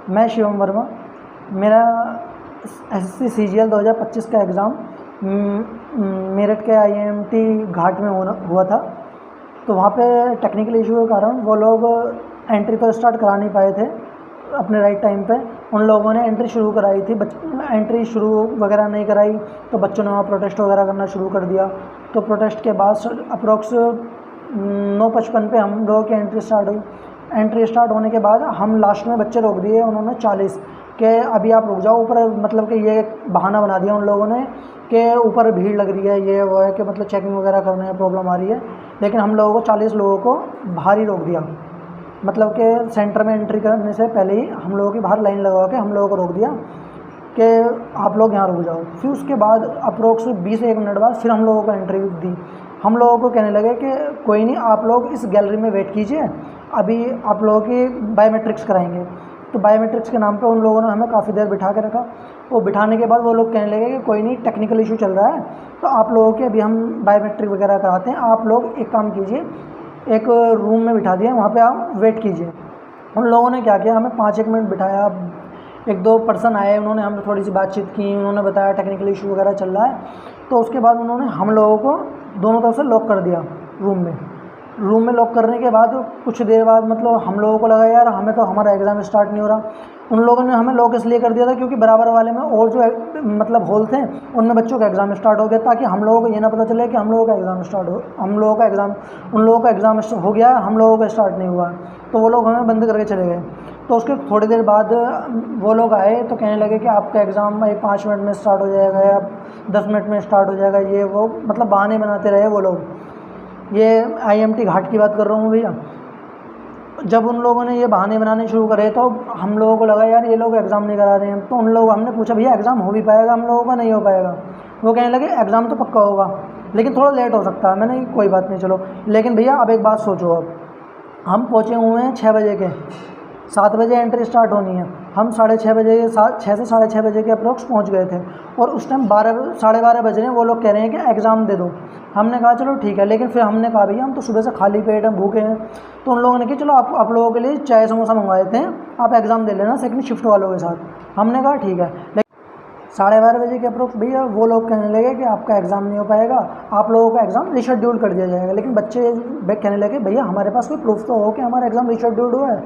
मैं शिवम वर्मा। मेरा SSC CGL 2025 का एग्ज़ाम मेरठ के आईएमटी घाट में हुआ था। तो वहाँ पे टेक्निकल इशू के कारण वो लोग एंट्री तो स्टार्ट करा नहीं पाए थे अपने राइट टाइम पे। उन लोगों ने एंट्री शुरू कराई थी, एंट्री शुरू वगैरह नहीं कराई तो बच्चों ने वहाँ प्रोटेस्ट वगैरह करना शुरू कर दिया। तो प्रोटेस्ट के बाद अप्रोक्स 9:55 पे हम लोगों की एंट्री स्टार्ट हुई। एंट्री स्टार्ट होने के बाद हम लास्ट में बच्चे रोक दिए उन्होंने 40 के अभी आप रुक जाओ ऊपर, मतलब कि ये बहाना बना दिया उन लोगों ने कि ऊपर भीड़ लग रही है, ये वो है कि मतलब चेकिंग वगैरह करने में प्रॉब्लम आ रही है। लेकिन हम लोगों को 40 लोगों को बाहर ही रोक दिया, मतलब कि सेंटर में एंट्री करने से पहले ही हम लोगों की बाहर लाइन लगा के हम लोगों को रोक दिया कि आप लोग यहाँ रुक जाओ। फिर उसके बाद अप्रोक्स 20-1 मिनट बाद फिर हम लोगों को एंट्री दी। हम लोगों को कहने लगे कि कोई नहीं, आप लोग इस गैलरी में वेट कीजिए, अभी आप लोगों की बायोमेट्रिक्स कराएंगे। तो बायोमेट्रिक्स के नाम पे उन लोगों ने हमें काफ़ी देर बिठा के रखा। वो बिठाने के बाद वो लोग कहने लगे कि कोई नहीं, टेक्निकल इशू चल रहा है तो आप लोगों के अभी हम बायोमेट्रिक वगैरह कराते हैं, आप लोग एक काम कीजिए, एक रूम में बिठा दिया, वहाँ पे आप वेट कीजिए। उन लोगों ने क्या किया, हमें 5-1 मिनट बिठाया। 1-2 पर्सन आए, उन्होंने हमसे थोड़ी सी बातचीत की, उन्होंने बताया टेक्निकल इशू वगैरह चल रहा है। तो उसके बाद उन्होंने हम लोगों को दोनों तरफ से लॉक कर दिया रूम में लॉक करने के बाद कुछ देर बाद मतलब हम लोगों को लगा यार हमें तो हमारा एग्ज़ाम स्टार्ट नहीं हो रहा। उन लोगों ने हमें लॉक इसलिए कर दिया था क्योंकि बराबर वाले में और जो मतलब हॉल थे उनमें बच्चों का एग्ज़ाम स्टार्ट हो गया, ताकि हम लोगों को ये ना पता चले कि उन लोगों का एग्ज़ाम हो गया है, हम लोगों का स्टार्ट नहीं हुआ। तो वो लोग हमें बंद करके चले गए। तो उसके थोड़ी देर बाद वो लोग आए तो कहने लगे कि आपका एग्ज़ाम 5 मिनट में स्टार्ट हो जाएगा या 10 मिनट में स्टार्ट हो जाएगा, ये वो मतलब बहाने बनाते रहे वो लोग। ये आईएमटी घाट की बात कर रहा हूँ भैया। जब उन लोगों ने ये बहाने बनाने शुरू करे तो हम लोगों को लगा यार ये लोग एग्ज़ाम नहीं करा रहे हैं। तो हमने पूछा भैया एग्ज़ाम हो भी पाएगा हम लोगों का, नहीं हो पाएगा? वो कहने लगे एग्ज़ाम तो पक्का होगा लेकिन थोड़ा लेट हो सकता है। मैंने कोई बात नहीं चलो, लेकिन भैया अब एक बात सोचो, अब हम पहुँचे हुए हैं 6 बजे के, 7 बजे एंट्री स्टार्ट होनी है, हम 6:30 बजे 6 से 6:30 बजे के अप्रोक्स पहुंच गए थे और उस टाइम 12-12:30 बज रहे हैं। वो लोग कह रहे हैं कि एग्ज़ाम दे दो। हमने कहा चलो ठीक है, लेकिन फिर हमने कहा भैया हम तो सुबह से खाली पेट हैं, भूखे हैं। तो उन लोगों ने कहा चलो आप लोगों के लिए चाय समोसा मंगवा देते हैं, आप एग्ज़ाम दे लेना सेकंड शिफ्ट वालों के साथ। हमने कहा ठीक है। लेकिन 12:30 बजे के अप्रोक्स भैया वो लोग कहने लगे कि आपका एग्ज़ाम नहीं हो पाएगा, आप लोगों का एग्ज़ाम रिशेड्यूल कर दिया जाएगा। लेकिन बच्चे कहने लगे भैया हमारे पास कोई प्रूफ तो हो कि हमारा एग्ज़ाम रिशेड्यूल्ड हुआ है।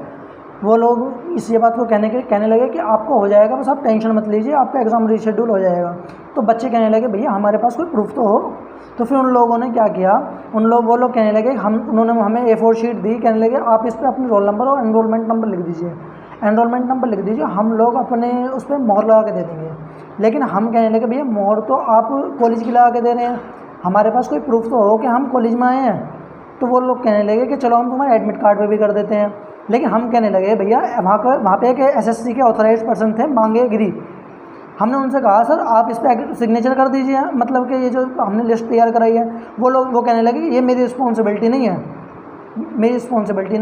वो लोग इस ये बात को कहने लगे कि आपको हो जाएगा, बस आप टेंशन मत लीजिए, आपका एग्ज़ाम रिशेड्यूल हो जाएगा। तो बच्चे कहने लगे भैया हमारे पास कोई प्रूफ तो हो। तो फिर उन लोगों ने क्या किया, वो लोग कहने लगे उन्होंने हमें A4 शीट दी, कहने लगे आप इस पर अपने रोल नंबर और एनरोलमेंट नंबर लिख दीजिए, हम लोग अपने उस पर मोहर लगा के दे देंगे। लेकिन हम कहने लगे भैया मोहर तो आप कॉलेज की लगा के दे रहे हैं, हमारे पास कोई प्रूफ तो हो कि हम कॉलेज में आए हैं। तो वो लोग कहने लगे कि चलो हम तुम्हारे एडमिट कार्ड पे भी कर देते हैं। लेकिन हम कहने लगे भैया वहाँ पे एक एसएससी के ऑथराइज्ड पर्सन थे मांगे गिरी, हमने उनसे कहा सर आप इस पर सिग्नेचर कर दीजिए, मतलब कि ये जो हमने लिस्ट तैयार कराई है। वो कहने लगे कि ये मेरी रिस्पॉन्सिबिलिटी नहीं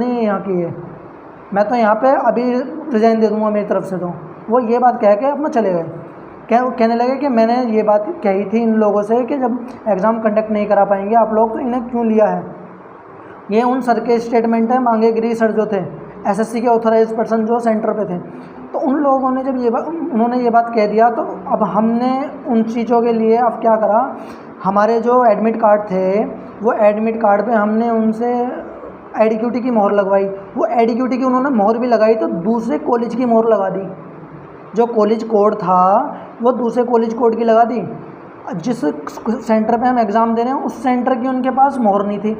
है यहाँ की, ये मैं तो यहाँ पे अभी रिज़ाइन दे दूँगा मेरी तरफ से। तो वो ये बात कह के अपना चले गए। कहने लगे कि मैंने ये बात कही थी इन लोगों से कि जब एग्ज़ाम कंडक्ट नहीं करा पाएंगे आप लोग तो इन्हें क्यों लिया है। ये उन सर के स्टेटमेंट है, मांगे गिरी सर जो थे एसएससी के ऑथराइज्ड पर्सन जो सेंटर पे थे। तो उन लोगों ने जब उन्होंने ये बात कह दिया तो अब हमने उन चीज़ों के लिए अब क्या करा, हमारे जो एडमिट कार्ड थे वो एडमिट कार्ड पे हमने उनसे एडीक्यूटी की मोहर लगवाई। वो एडीक्यूटी की उन्होंने मोहर भी लगाई तो दूसरे कॉलेज की मोहर लगा दी, जो कॉलेज कोड था वो दूसरे कॉलेज कोड की लगा दी। जिस सेंटर पे हम एग्ज़ाम दे रहे हैं उस सेंटर की उनके पास मोहर नहीं थी।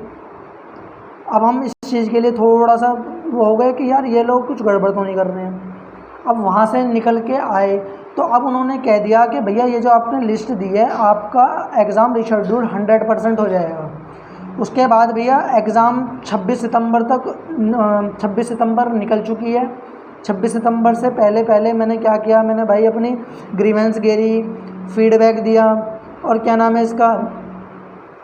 अब हम इस चीज़ के लिए थोड़ा सा वो हो गए कि यार ये लोग कुछ गड़बड़ तो नहीं कर रहे हैं। अब वहाँ से निकल के आए तो अब उन्होंने कह दिया कि भैया ये जो आपने लिस्ट दी है आपका एग्ज़ाम रिशेड्यूल 100% हो जाएगा। उसके बाद भैया एग्ज़ाम 26 सितंबर निकल चुकी है। 26 सितंबर से पहले मैंने क्या किया, मैंने भाई अपनी ग्रीवेंस गेरी, फीडबैक दिया और क्या नाम है इसका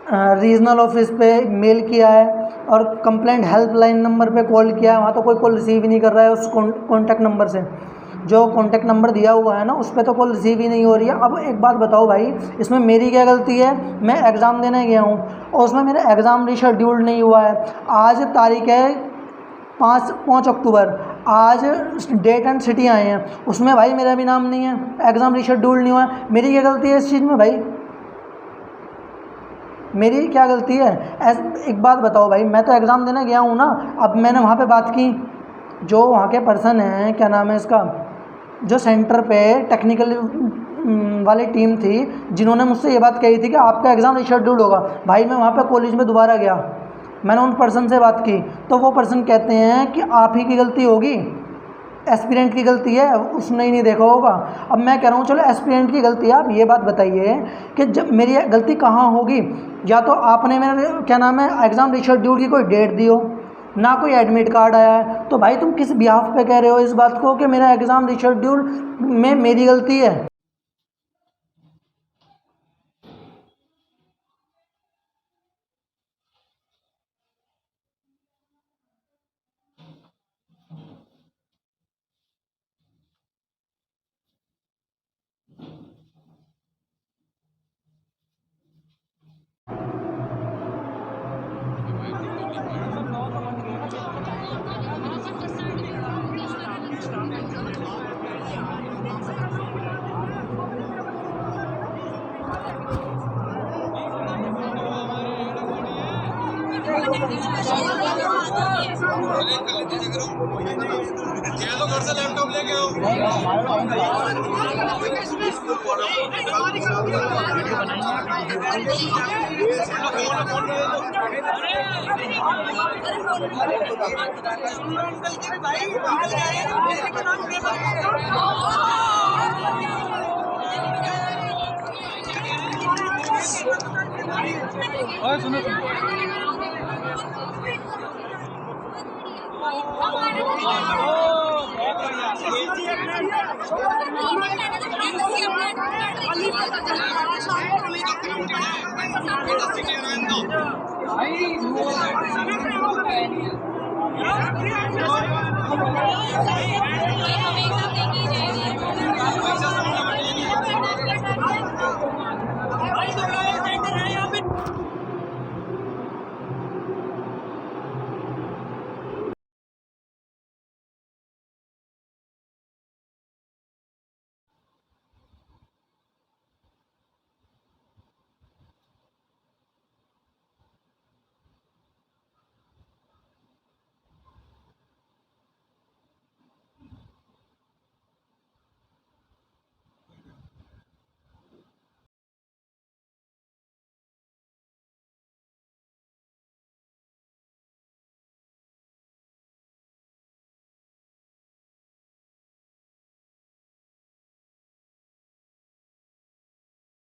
रीजनल ऑफिस पे मेल किया है और कंप्लेंट हेल्पलाइन नंबर पे कॉल किया है। वहाँ तो कोई कॉल रिसीव ही नहीं कर रहा है उस कॉन्टैक्ट नंबर से, जो कॉन्टैक्ट नंबर दिया हुआ है ना उस पर तो कॉल रिसीव ही नहीं हो रही है। अब एक बात बताओ भाई, इसमें मेरी क्या गलती है? मैं एग्ज़ाम देने गया हूँ और उसमें मेरा एग्ज़ाम रिशेड्यूल्ड नहीं हुआ है। आज तारीख है 5 अक्टूबर, आज डेट एंड सिटी आए हैं, उसमें भाई मेरा भी नाम नहीं है, एग्ज़ाम रीशेड्यूल नहीं हुआ है, मेरी क्या गलती है इस चीज़ में भाई? मेरी क्या गलती है? एक बात बताओ भाई, मैं तो एग्ज़ाम देने गया हूँ ना, अब मैंने वहाँ पे बात की, जो वहाँ के पर्सन हैं, क्या नाम है इसका, जो सेंटर पे टेक्निकल वाली टीम थी, जिन्होंने मुझसे ये बात कही थी कि आपका एग्ज़ाम रीशेड्यूल होगा, भाई मैं वहाँ पे कॉलेज में दोबारा गया, मैंने उन पर्सन से बात की, तो वो पर्सन कहते हैं कि आप ही की गलती होगी, एस्पिरेंट की गलती है, उसने ही नहीं देखा होगा। अब मैं कह रहा हूँ चलो एस्पिरेंट की गलती है, आप ये बात बताइए कि जब मेरी गलती कहाँ होगी? या तो आपने मेरे क्या नाम है एग्ज़ाम रीशेड्यूल की कोई डेट दी हो, ना कोई एडमिट कार्ड आया है, तो भाई तुम किस बिहाफ पे कह रहे हो इस बात को कि मेरा एग्ज़ाम रीशेड्यूल में मेरी गलती है? घर से लैपटॉप लेके आओ। सुनो भाई